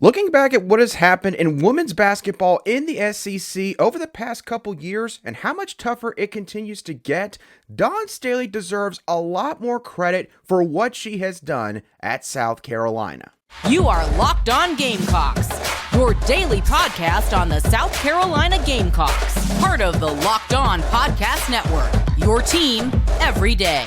Looking back at what has happened in women's basketball in the SEC over the past couple years and how much tougher it continues to get, Dawn Staley deserves a lot more credit for what she has done at South Carolina. You are Locked On Gamecocks, your daily podcast on the South Carolina Gamecocks, part of the Locked On Podcast Network, your team every day.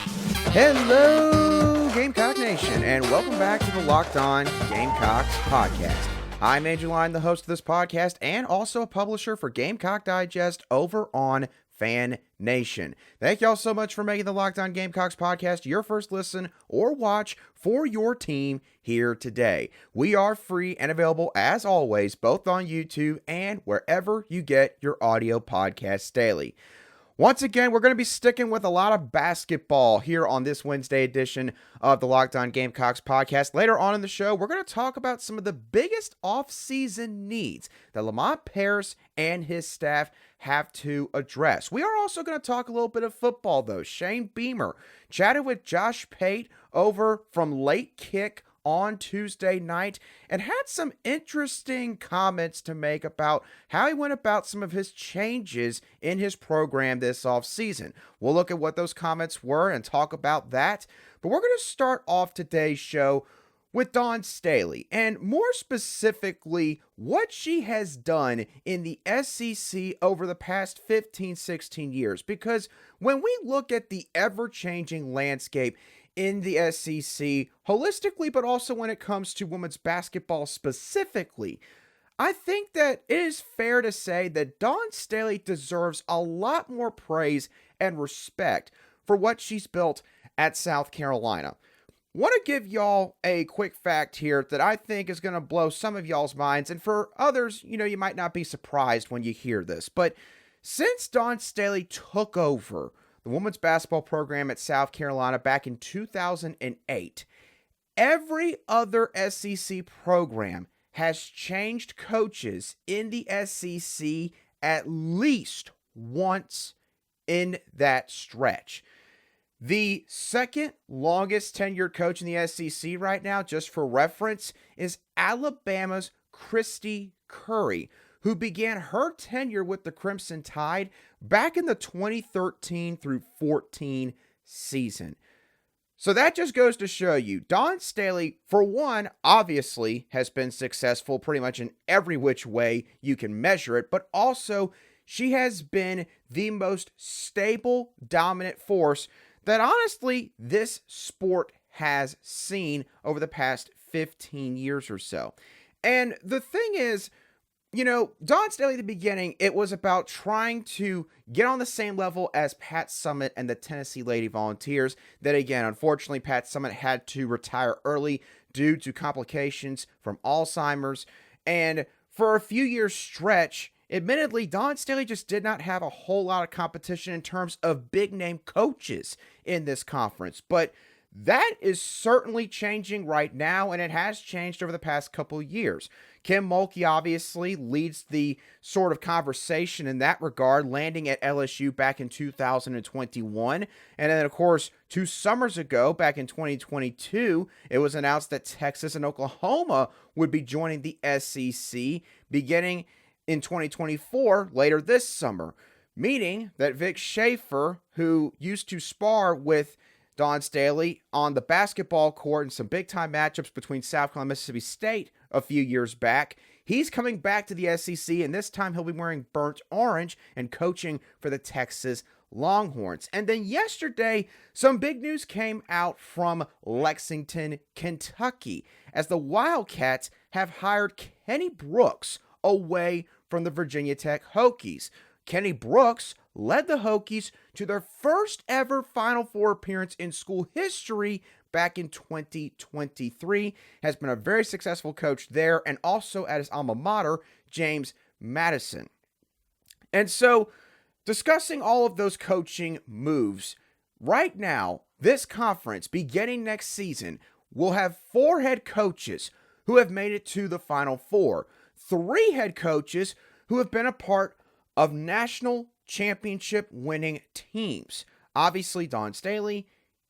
Hello, Gamecock Nation, and welcome back to the Locked On Gamecocks podcast. I'm Andrew Line, the host of this podcast, and also a publisher for Gamecock Digest over on Fan Nation. Thank y'all so much for making the Locked On Gamecocks podcast your first listen or watch for your team here today. We are free and available, as always, both on YouTube and wherever you get your audio podcasts daily. Once again, we're going to be sticking with a lot of basketball here on this Wednesday edition of the Locked On Gamecocks podcast. Later on in the show, we're going to talk about some of the biggest offseason needs that Lamont Paris and his staff have to address. We are also going to talk a little bit of football, though. Shane Beamer chatted with Josh Pate over from Late Kick on Tuesday night and had some interesting comments to make about how he went about some of his changes in his program this offseason. We'll look at what those comments were and talk about that, but we're going to start off today's show with Dawn Staley, and more specifically, what she has done in the SEC over the past 15, 16 years. Because when we look at the ever-changing landscape in the SEC holistically, but also when it comes to women's basketball specifically, I think that it is fair to say that Dawn Staley deserves a lot more praise and respect for what she's built at South Carolina. Want to give y'all a quick fact here that I think is going to blow some of y'all's minds, and for others, you might not be surprised when you hear this, but since Dawn Staley took over the women's basketball program at South Carolina back in 2008, every other SEC program has changed coaches in the SEC at least once in that stretch. The second longest tenured coach in the SEC right now, just for reference, is Alabama's Christy Curry, who began her tenure with the Crimson Tide back in the 2013 through 14 season. So that just goes to show you, Dawn Staley, for one, obviously has been successful pretty much in every which way you can measure it, but also she has been the most stable, dominant force that honestly this sport has seen over the past 15 years or so. And the thing is, Dawn Staley at the beginning, it was about trying to get on the same level as Pat Summitt and the Tennessee Lady Volunteers. That again, unfortunately, Pat Summitt had to retire early due to complications from Alzheimer's. And for a few years stretch, admittedly, Dawn Staley just did not have a whole lot of competition in terms of big-name coaches in this conference. But that is certainly changing right now, and it has changed over the past couple years. Kim Mulkey obviously leads the sort of conversation in that regard, landing at LSU back in 2021. And then, of course, 2 summers ago, back in 2022, it was announced that Texas and Oklahoma would be joining the SEC beginning in 2024, later this summer, meaning that Vic Schaefer, who used to spar with Dawn Staley on the basketball court in some big-time matchups between South Carolina and Mississippi State a few years back, he's coming back to the SEC, and this time he'll be wearing burnt orange and coaching for the Texas Longhorns. And then yesterday, some big news came out from Lexington, Kentucky, as the Wildcats have hired Kenny Brooks away from the Virginia Tech Hokies. Kenny Brooks led the Hokies to their first ever Final Four appearance in school history back in 2023, has been a very successful coach there and also at his alma mater, James Madison. And so, discussing all of those coaching moves, right now, this conference, beginning next season, will have 4 head coaches who have made it to the Final Four. 3 head coaches who have been a part of national championship winning teams. Obviously, Dawn Staley,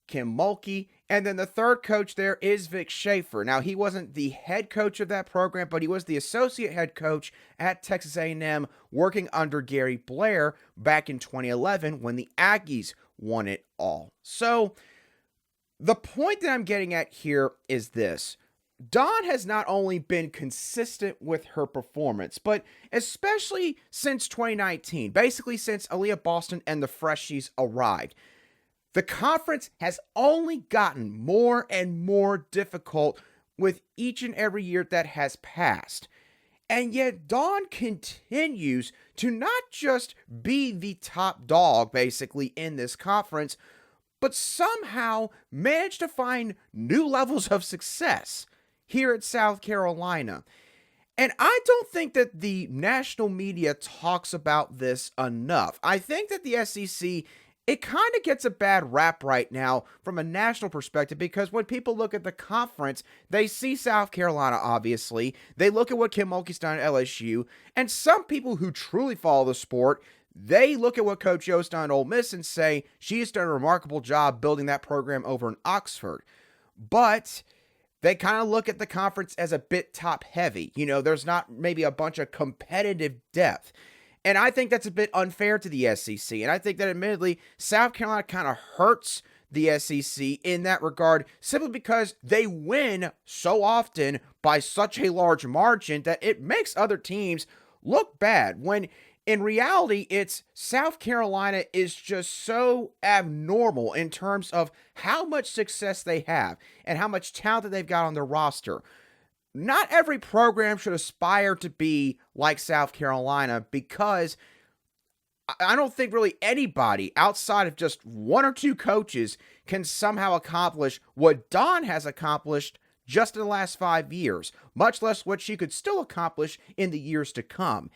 Kim Mulkey, And then the third coach there is Vic Schaefer. Now, he wasn't the head coach of that program, but he was the associate head coach at Texas A&M, working under Gary Blair back in 2011 when the Aggies won it all. So the point that I'm getting at here is this. Dawn has not only been consistent with her performance, but especially since 2019, basically since Aaliyah Boston and the Freshies arrived, the conference has only gotten more and more difficult with each and every year that has passed. And yet Dawn continues to not just be the top dog, basically, in this conference, but somehow manage to find new levels of success here at South Carolina. And I don't think that the national media talks about this enough. I think that the SEC, it kind of gets a bad rap right now from a national perspective, because when people look at the conference, they see South Carolina, obviously. They look at what Kim Mulkey's done at LSU, and some people who truly follow the sport, they look at what Coach Yo's done at Ole Miss and say she has done a remarkable job building that program over in Oxford. But they kind of look at the conference as a bit top heavy. You know, there's not maybe a bunch of competitive depth. And I think that's a bit unfair to the SEC. And I think that admittedly, South Carolina kind of hurts the SEC in that regard, simply because they win so often by such a large margin that it makes other teams look bad. When in reality, it's South Carolina is just so abnormal in terms of how much success they have and how much talent that they've got on their roster. Not every program should aspire to be like South Carolina, because I don't think really anybody outside of just one or two coaches can somehow accomplish what Dawn has accomplished just in the last 5 years, much less what she could still accomplish in the years to come.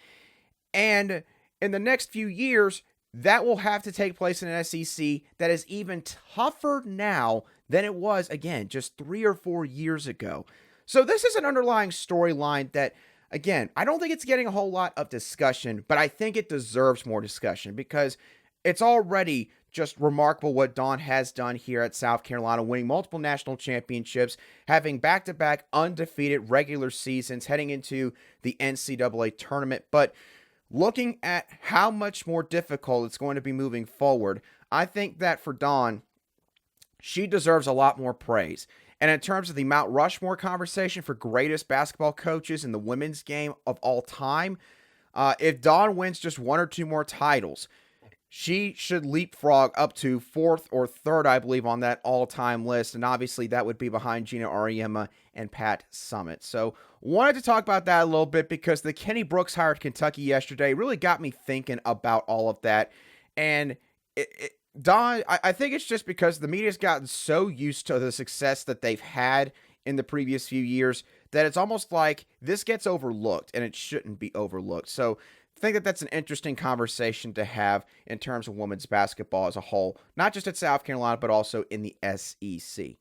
And in the next few years, that will have to take place in an SEC that is even tougher now than it was, again, just 3 or 4 years ago. So this is an underlying storyline that, again, I don't think it's getting a whole lot of discussion, but I think it deserves more discussion, because it's already just remarkable what Dawn has done here at South Carolina, winning multiple national championships, having back-to-back undefeated regular seasons, heading into the NCAA tournament. But looking at how much more difficult it's going to be moving forward, I think that for Dawn, she deserves a lot more praise. And in terms of the Mount Rushmore conversation for greatest basketball coaches in the women's game of all time, if Dawn wins just one or two more titles, she should leapfrog up to fourth or third, I believe, on that all-time list. And obviously that would be behind Gina Auriemma and Pat Summitt. So wanted to talk about that a little bit, because the Kenny Brooks hire at Kentucky yesterday really got me thinking about all of that. And Dawn, I think it's just because the media's gotten so used to the success that they've had in the previous few years that it's almost like this gets overlooked, and it shouldn't be overlooked. So I think that that's an interesting conversation to have in terms of women's basketball as a whole, not just at South Carolina, but also in the SEC.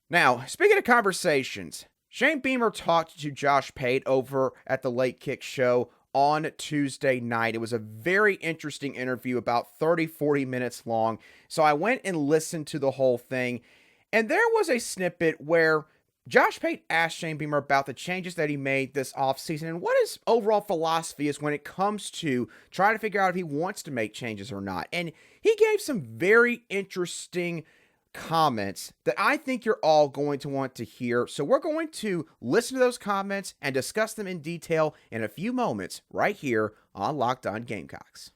Now, speaking of conversations, Shane Beamer talked to Josh Pate over at the Late Kick Show on Tuesday night. It was a very interesting interview, about 30-40 minutes long. So I went and listened to the whole thing, and there was a snippet where Josh Pate asked Shane Beamer about the changes that he made this offseason and what his overall philosophy is when it comes to trying to figure out if he wants to make changes or not. And he gave some very interesting comments that I think you're all going to want to hear. So we're going to listen to those comments and discuss them in detail in a few moments right here on Locked On Gamecocks.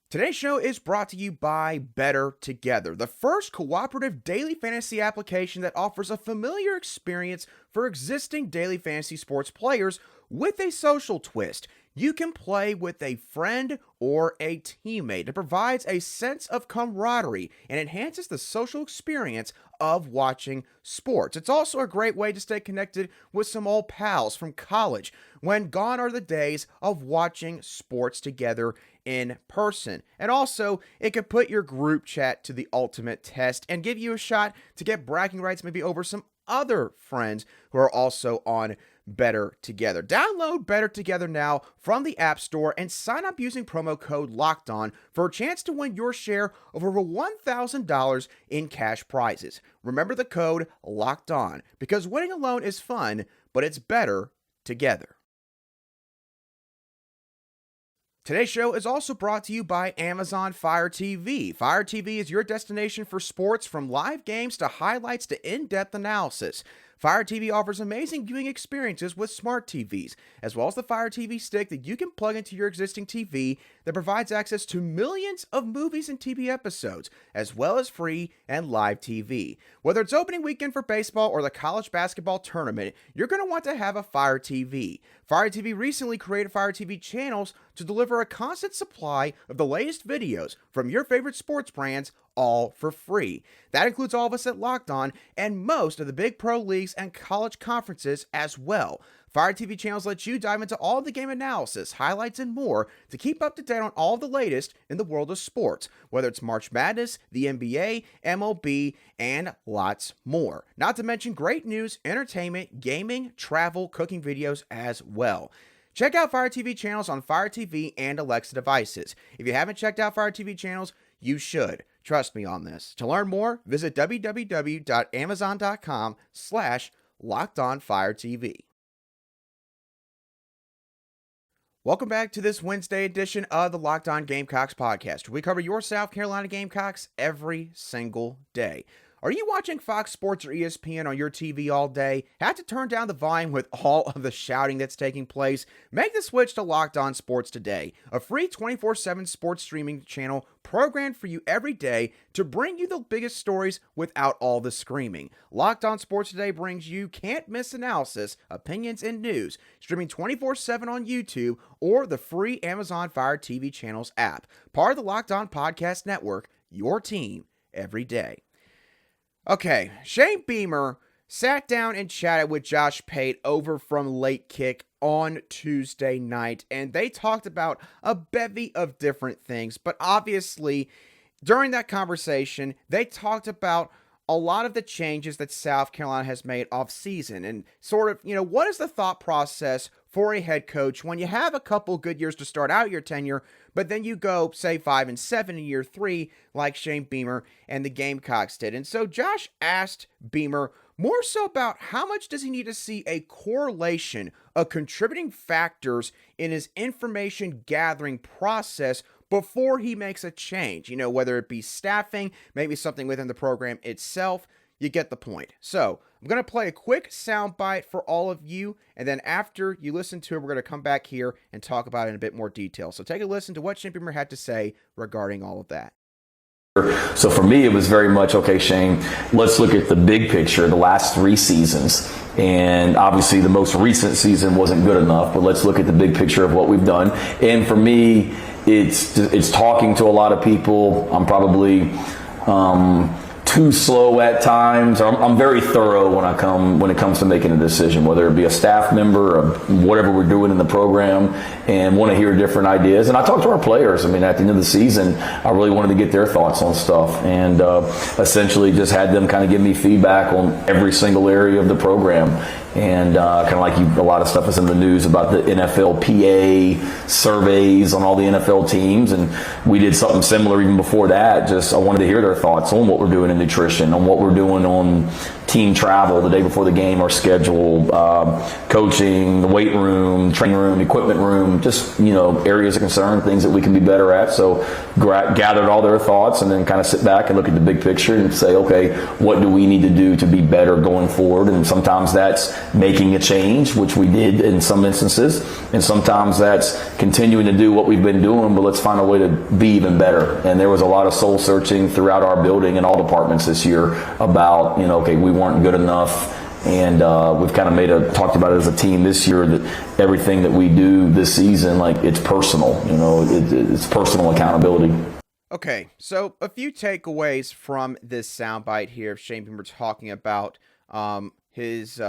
Today's show is brought to you by Better Together, the first cooperative daily fantasy application that offers a familiar experience for existing daily fantasy sports players with a social twist. You can play with a friend or a teammate. It provides a sense of camaraderie and enhances the social experience of watching sports. It's also a great way to stay connected with some old pals from college when gone are the days of watching sports together in person. And also, it could put your group chat to the ultimate test and give you a shot to get bragging rights maybe over some other friends who are also on Better Together. Download Better Together now from the App Store and sign up using promo code LOCKEDON for a chance to win your share of over $1,000 in cash prizes. Remember the code LOCKEDON, because winning alone is fun, but it's better together. Today's show is also brought to you by Amazon Fire TV. Fire TV is your destination for sports, from live games to highlights to in-depth analysis. Fire TV offers amazing viewing experiences with smart TVs, as well as the Fire TV stick that you can plug into your existing TV that provides access to millions of movies and TV episodes, as well as free and live TV. Whether it's opening weekend for baseball or the college basketball tournament, you're going to want to have a Fire TV. Fire TV recently created Fire TV channels to deliver a constant supply of the latest videos from your favorite sports brands, all for free. That includes all of us at Locked On and most of the big pro leagues and college conferences as well. Fire TV channels let you dive into all the game analysis, highlights, and more to keep up to date on all the latest in the world of sports, whether it's March Madness, the NBA, MLB, and lots more. Not to mention great news, entertainment, gaming, travel, cooking videos as well. Check out Fire TV channels on Fire TV and Alexa devices. If you haven't checked out Fire TV channels, you should. Trust me on this. To learn more, visit www.amazon.com/LockedOnFireTV. Welcome back to this Wednesday edition of the Locked On Gamecocks podcast, where we cover your South Carolina Gamecocks every single day. Are you watching Fox Sports or ESPN on your TV all day? Have to turn down the volume with all of the shouting that's taking place? Make the switch to Locked On Sports today, a free 24/7 sports streaming channel programmed for you every day to bring you the biggest stories without all the screaming. Locked On Sports Today brings you can't-miss analysis, opinions, and news, streaming 24/7 on YouTube or the free Amazon Fire TV channels app. Part of the Locked On Podcast Network, your team every day. Okay, Shane Beamer sat down and chatted with Josh Pate over from Late Kick on Tuesday night, and they talked about a bevy of different things, but obviously, during that conversation, they talked about a lot of the changes that South Carolina has made offseason, and sort of, what is the thought process for a head coach when you have a couple good years to start out your tenure, but then you go, say, 5-7 in year 3, like Shane Beamer and the Gamecocks did. And so Josh asked Beamer more so about how much does he need to see a correlation of contributing factors in his information gathering process before he makes a change, whether it be staffing, maybe something within the program itself. You get the point. So I'm going to play a quick soundbite for all of you, and then after you listen to it, we're going to come back here and talk about it in a bit more detail. So take a listen to what Shane Beamer had to say regarding all of that. So for me, it was very much, okay, Shane, let's look at the big picture, the last 3 seasons. And obviously the most recent season wasn't good enough, but let's look at the big picture of what we've done. And for me, it's talking to a lot of people. I'm probably too slow at times. I'm very thorough when it comes to making a decision, whether it be a staff member or whatever we're doing in the program, and want to hear different ideas. And I talk to our players. At the end of the season, I really wanted to get their thoughts on stuff, and essentially just had them kind of give me feedback on every single area of the program. And kind of like a lot of stuff is in the news about the NFLPA surveys on all the NFL teams, and we did something similar even before that. Just I wanted to hear their thoughts on what we're doing in nutrition, on what we're doing on team travel the day before the game, our schedule, coaching, the weight room, training room, equipment room, just areas of concern, things that we can be better at. So gathered all their thoughts, and then kind of sit back and look at the big picture and say, okay, what do we need to do to be better going forward? And sometimes that's making a change, which we did in some instances, and sometimes that's continuing to do what we've been doing, but let's find a way to be even better. And there was a lot of soul searching throughout our building and all departments this year about, okay, we weren't good enough. And we've kind of talked about it as a team this year, that everything that we do this season, it's personal, it's personal accountability. Okay, so a few takeaways from this soundbite here of Shane Beamer talking about his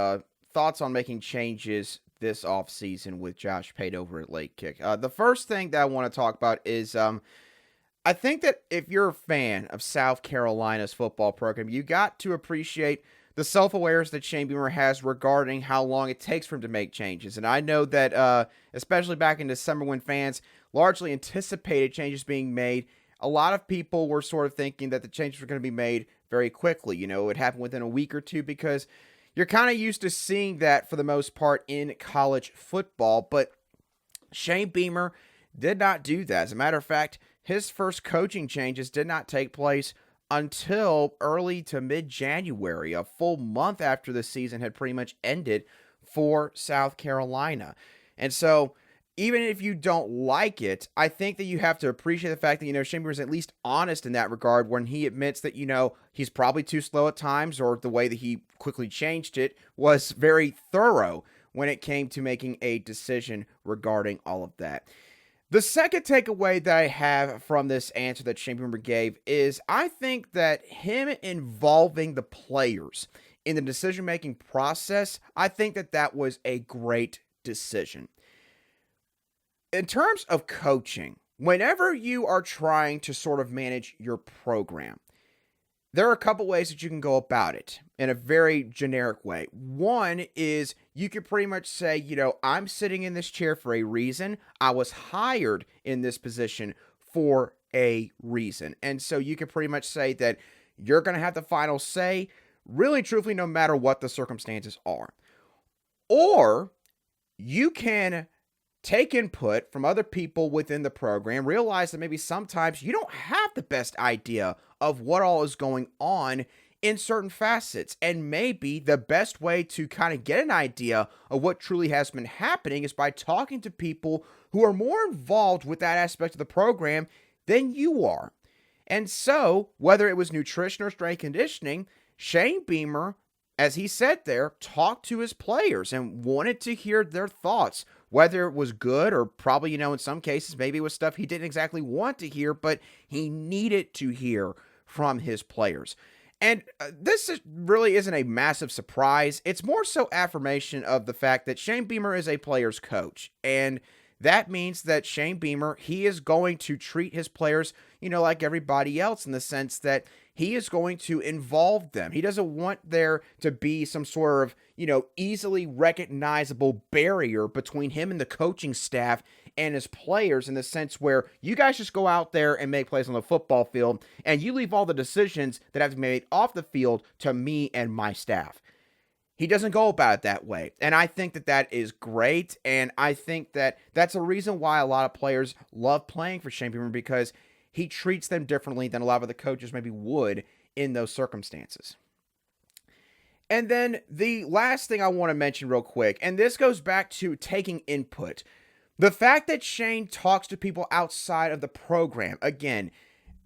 thoughts on making changes this offseason with Josh Pate over at Late Kick. The first thing that I want to talk about is I think that if you're a fan of South Carolina's football program, you got to appreciate the self-awareness that Shane Beamer has regarding how long it takes for him to make changes. And I know that, especially back in December when fans largely anticipated changes being made, a lot of people were sort of thinking that the changes were going to be made very quickly. You know, it would happen within a week or two because you're kind of used to seeing that for the most part in college football. But Shane Beamer did not do that. As a matter of fact, his first coaching changes did not take place until early to mid-January, a full month after the season had pretty much ended for South Carolina. And so, even if you don't like it, I think that you have to appreciate the fact that, Shane Beamer is at least honest in that regard when he admits that, he's probably too slow at times, or the way that he quickly changed it was very thorough when it came to making a decision regarding all of that. The second takeaway that I have from this answer that Shane Beamer gave is I think that him involving the players in the decision-making process, I think that that was a great decision. In terms of coaching, whenever you are trying to sort of manage your program, there are a couple ways that you can go about it in a very generic way. One is you could pretty much say, I'm sitting in this chair for a reason. I was hired in this position for a reason. And so you could pretty much say that you're going to have the final say, really truthfully, no matter what the circumstances are. Or you can take input from other people within the program, realize that maybe sometimes you don't have the best idea of what all is going on in certain facets. And maybe the best way to kind of get an idea of what truly has been happening is by talking to people who are more involved with that aspect of the program than you are. And so, whether it was nutrition or strength conditioning, Shane Beamer, as he said there, talked to his players and wanted to hear their thoughts, whether it was good or probably, in some cases, maybe it was stuff he didn't exactly want to hear, but he needed to hear from his players. And really isn't a massive surprise. It's more so affirmation of the fact that Shane Beamer is a player's coach. And that means that Shane Beamer, he is going to treat his players, like everybody else, in the sense that he is going to involve them. He doesn't want there to be some sort of, easily recognizable barrier between him and the coaching staff and his players, in the sense where you guys just go out there and make plays on the football field and you leave all the decisions that have to be made off the field to me and my staff. He doesn't go about it that way. And I think that that is great. And I think that that's a reason why a lot of players love playing for Shane Beamer, because he treats them differently than a lot of the coaches maybe would in those circumstances. And then the last thing I want to mention real quick, and this goes back to taking input. The fact that Shane talks to people outside of the program, again,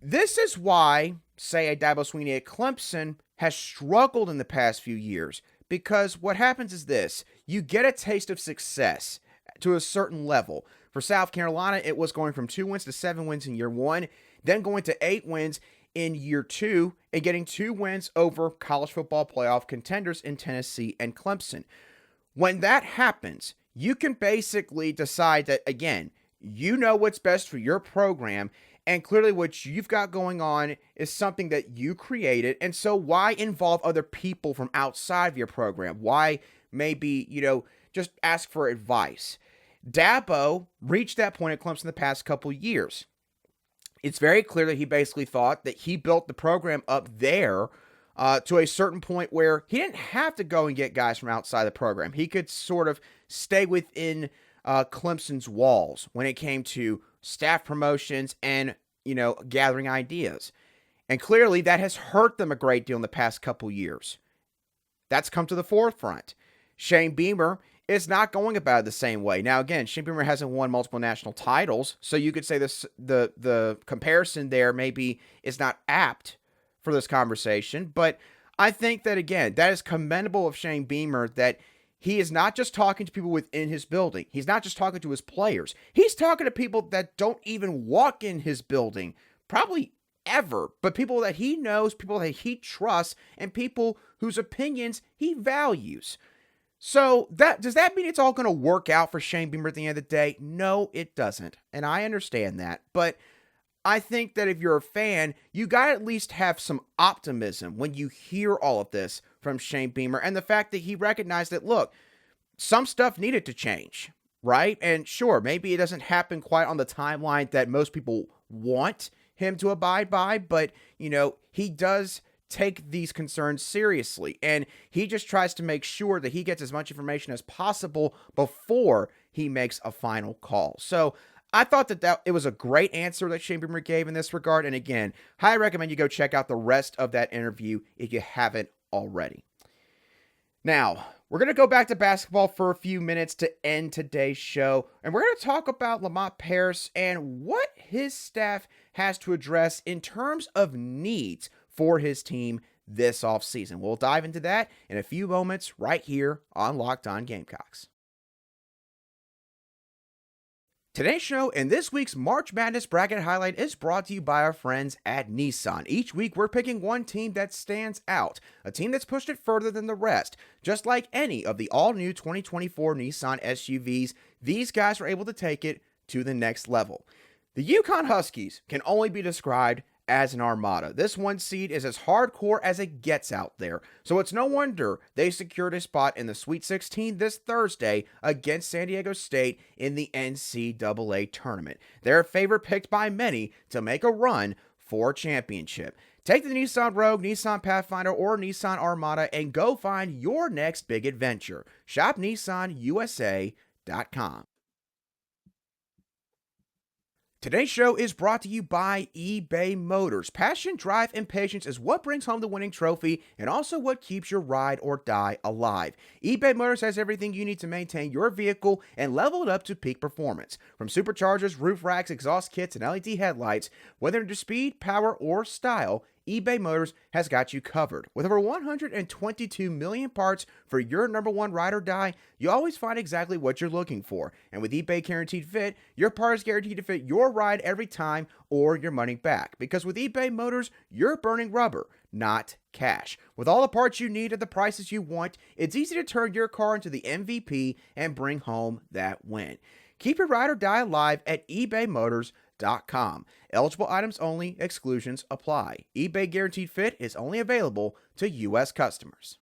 this is why, say, a Dabo Swinney at Clemson has struggled in the past few years. Because what happens is this: you get a taste of success to a certain level. For South Carolina, it was going from 2 wins to 7 wins in year one, then going to 8 wins in year two, and getting 2 wins over college football playoff contenders in Tennessee and Clemson. When that happens, you can basically decide that, again, you know what's best for your program, and clearly what you've got going on is something that you created. And so why involve other people from outside of your program? Why maybe, just ask for advice? Dabo reached that point at Clemson the past couple years. It's very clear that he basically thought that he built the program up there to a certain point where he didn't have to go and get guys from outside the program. He could sort of stay within Clemson's walls when it came to staff promotions and, gathering ideas. And clearly that has hurt them a great deal in the past couple years. That's come to the forefront. Shane Beamer is not going about it the same way. Now, again, Shane Beamer hasn't won multiple national titles, so you could say the comparison there maybe is not apt for this conversation, but I think that, again, that is commendable of Shane Beamer, that he is not just talking to people within his building. He's not just talking to his players. He's talking to people that don't even walk in his building, probably ever, but people that he knows, people that he trusts, and people whose opinions he values. So does that mean it's all going to work out for Shane Beamer at the end of the day? No, it doesn't. And I understand that. But I think that if you're a fan, you got to at least have some optimism when you hear all of this from Shane Beamer, and the fact that he recognized that, look, some stuff needed to change, right? And sure, maybe it doesn't happen quite on the timeline that most people want him to abide by, but, he does take these concerns seriously, and he just tries to make sure that he gets as much information as possible before he makes a final call. So I thought that it was a great answer that Shane Beamer gave in this regard, and again, highly recommend you go check out the rest of that interview if you haven't already. Now, we're going to go back to basketball for a few minutes to end today's show, and we're going to talk about Lamont Paris and what his staff has to address in terms of needs for his team this offseason. We'll dive into that in a few moments right here on Locked On Gamecocks. Today's show and this week's March Madness Bracket Highlight is brought to you by our friends at Nissan. Each week, we're picking one team that stands out, a team that's pushed it further than the rest. Just like any of the all-new 2024 Nissan SUVs, these guys are able to take it to the next level. The Yukon Huskies can only be described as an armada. This one seed is as hardcore as it gets out there, so it's no wonder they secured a spot in the Sweet 16 this Thursday against San Diego State in the NCAA tournament. They're a favorite picked by many to make a run for a championship. Take the Nissan Rogue, Nissan Pathfinder, or Nissan Armada and go find your next big adventure. Shop NissanUSA.com. Today's show is brought to you by eBay Motors. Passion, drive, and patience is what brings home the winning trophy and also what keeps your ride or die alive. eBay Motors has everything you need to maintain your vehicle and level it up to peak performance. From superchargers, roof racks, exhaust kits, and LED headlights, whether into speed, power, or style, eBay Motors has got you covered. With over 122 million parts for your number one ride or die, you always find exactly what you're looking for. And with eBay Guaranteed Fit, your part is guaranteed to fit your ride every time or your money back. Because with eBay Motors, you're burning rubber, not cash. With all the parts you need at the prices you want, it's easy to turn your car into the MVP and bring home that win. Keep your ride or die alive at ebaymotors.com. Eligible items only, exclusions apply. eBay Guaranteed Fit is only available to U.S. customers.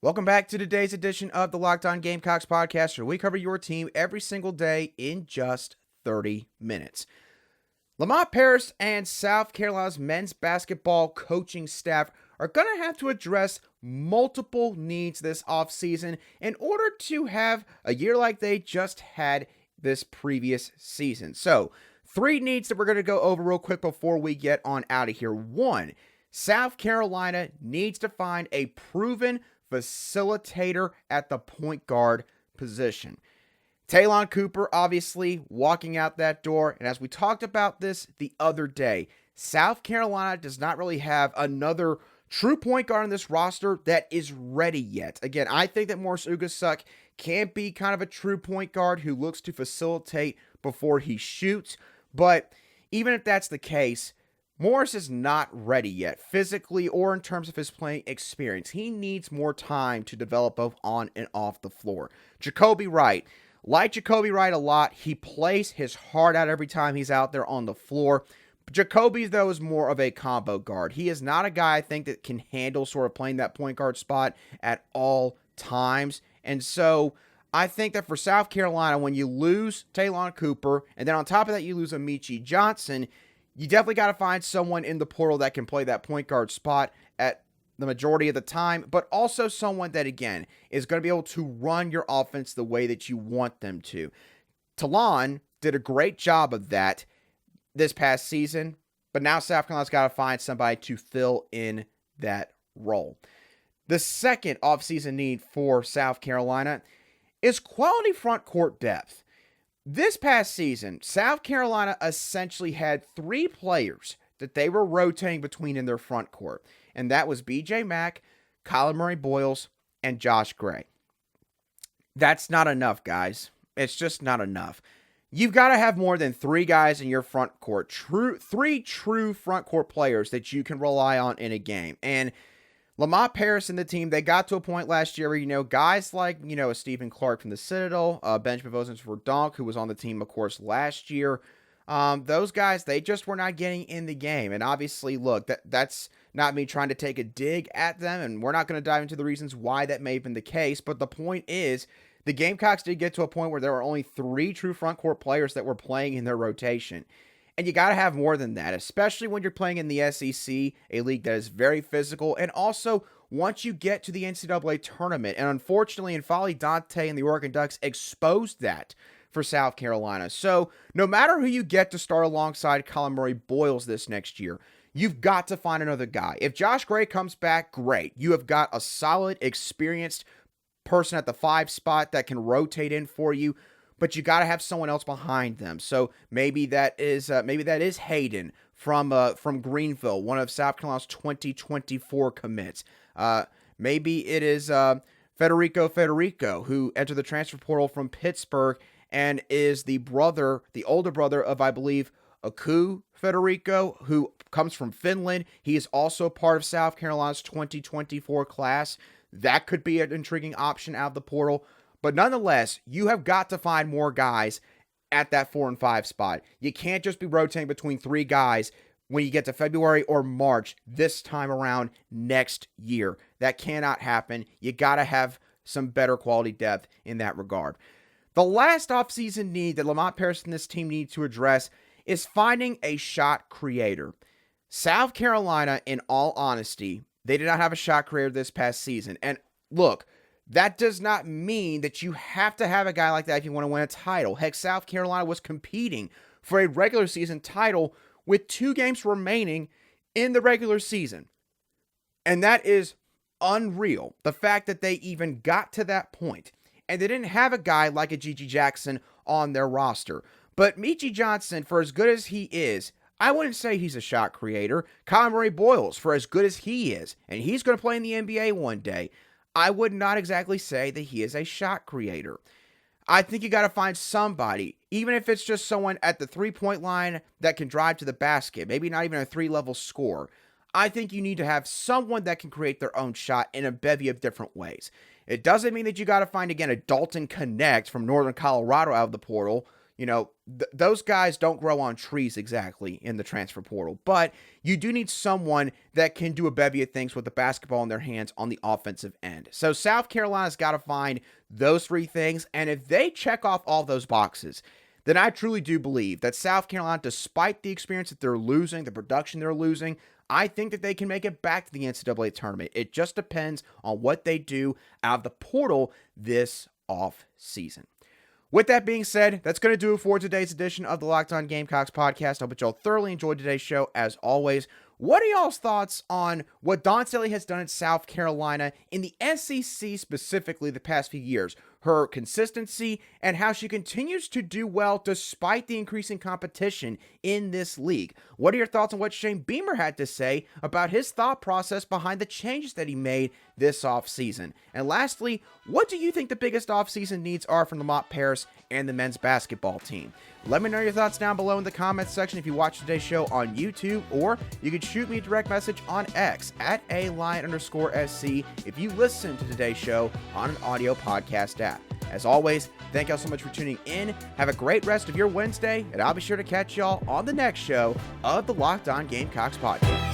Welcome back to today's edition of the Locked On Gamecocks podcast, where we cover your team every single day in just 30 minutes. Lamont Paris and South Carolina's men's basketball coaching staff are going to have to address multiple needs this offseason in order to have a year like they just had this previous season. So, 3 needs that we're going to go over real quick before we get on out of here. 1, South Carolina needs to find a proven facilitator at the point guard position. Talon Cooper obviously walking out that door, and as we talked about this the other day, South Carolina does not really have another true point guard on this roster that is ready yet. Again, I think that Morris Ugasuk can be kind of a true point guard who looks to facilitate before he shoots, but even if that's the case, Morris is not ready yet, physically or in terms of his playing experience. He needs more time to develop both on and off the floor. Jacoby Wright. Like Jacoby Wright a lot, he plays his heart out every time he's out there on the floor. Jacoby, though, is more of a combo guard. He is not a guy, I think, that can handle sort of playing that point guard spot at all times. And so I think that for South Carolina, when you lose Talon Cooper, and then on top of that you lose Amici Johnson, you definitely got to find someone in the portal that can play that point guard spot at the majority of the time, but also someone that, again, is going to be able to run your offense the way that you want them to. Talon did a great job of that this past season, but now South Carolina's got to find somebody to fill in that role. The second offseason need for South Carolina is quality front court depth. This past season, South Carolina essentially had 3 players that they were rotating between in their front court, and that was B.J. Mack, Kyler Murray-Boyles, and Josh Gray. That's not enough, guys. It's just not enough. You've got to have more than 3 guys in your front court, 3 true front court players that you can rely on in a game. And Lamont Paris and the team, they got to a point last year where, guys like, Stephen Clark from the Citadel, Benjamin Vosens-Verdonk, who was on the team, of course, last year, Those guys, they just were not getting in the game. And obviously, look, that's not me trying to take a dig at them, and we're not going to dive into the reasons why that may have been the case. But the point is, the Gamecocks did get to a point where there were only 3 true front court players that were playing in their rotation. And you got to have more than that, especially when you're playing in the SEC, a league that is very physical. And also, once you get to the NCAA tournament, and unfortunately, N'Faly Dante and the Oregon Ducks exposed that for South Carolina. So no matter who you get to start alongside Colin Murray-Boyles this next year, you've got to find another guy. If Josh Gray comes back, great. You have got a solid, experienced person at the 5 spot that can rotate in for you, but you got to have someone else behind them. So maybe that is Hayden from Greenville, one of South Carolina's 2024 commits. Maybe it is Federico, who entered the transfer portal from Pittsburgh and is the older brother of, I believe, Aku Federico, who comes from Finland. He is also part of South Carolina's 2024 class. That could be an intriguing option out of the portal. But nonetheless, you have got to find more guys at that 4 and 5 spot. You can't just be rotating between 3 guys when you get to February or March this time around next year. That cannot happen. You got to have some better quality depth in that regard. The last offseason need that Lamont Paris and this team need to address is finding a shot creator. South Carolina, in all honesty, they did not have a shot creator this past season. And look, that does not mean that you have to have a guy like that if you want to win a title. Heck, South Carolina was competing for a regular season title with 2 games remaining in the regular season. And that is unreal. The fact that they even got to that point. And they didn't have a guy like a Gigi Jackson on their roster. But Meechie Johnson, for as good as he is, I wouldn't say he's a shot creator. Colin Murray-Boyles, for as good as he is, and he's going to play in the NBA one day, I would not exactly say that he is a shot creator. I think you got to find somebody, even if it's just someone at the 3-point line that can drive to the basket, maybe not even a 3-level scorer. I think you need to have someone that can create their own shot in a bevy of different ways. It doesn't mean that you got to find, again, a Dalton Connect from Northern Colorado out of the portal. You know, those guys don't grow on trees exactly in the transfer portal, but you do need someone that can do a bevy of things with the basketball in their hands on the offensive end. So South Carolina's got to find those 3 things, and if they check off all those boxes, then I truly do believe that South Carolina, despite the experience that they're losing, the production they're losing, I think that they can make it back to the NCAA tournament. It just depends on what they do out of the portal this off season. With that being said, that's going to do it for today's edition of the Locked On Gamecocks podcast. I hope y'all thoroughly enjoyed today's show. As always, what are y'all's thoughts on what Dawn Staley has done at South Carolina in the SEC specifically the past few years? Her consistency and how she continues to do well despite the increasing competition in this league. What are your thoughts on what Shane Beamer had to say about his thought process behind the changes that he made this offseason? And lastly, what do you think the biggest offseason needs are from Lamont Paris and the men's basketball team? Let me know your thoughts down below in the comments section if you watch today's show on YouTube, or you can shoot me a direct message on X at @ALion_SC if you listen to today's show on an audio podcast app. As always, thank y'all so much for tuning in. Have a great rest of your Wednesday, and I'll be sure to catch y'all on the next show of the Locked On Gamecocks podcast.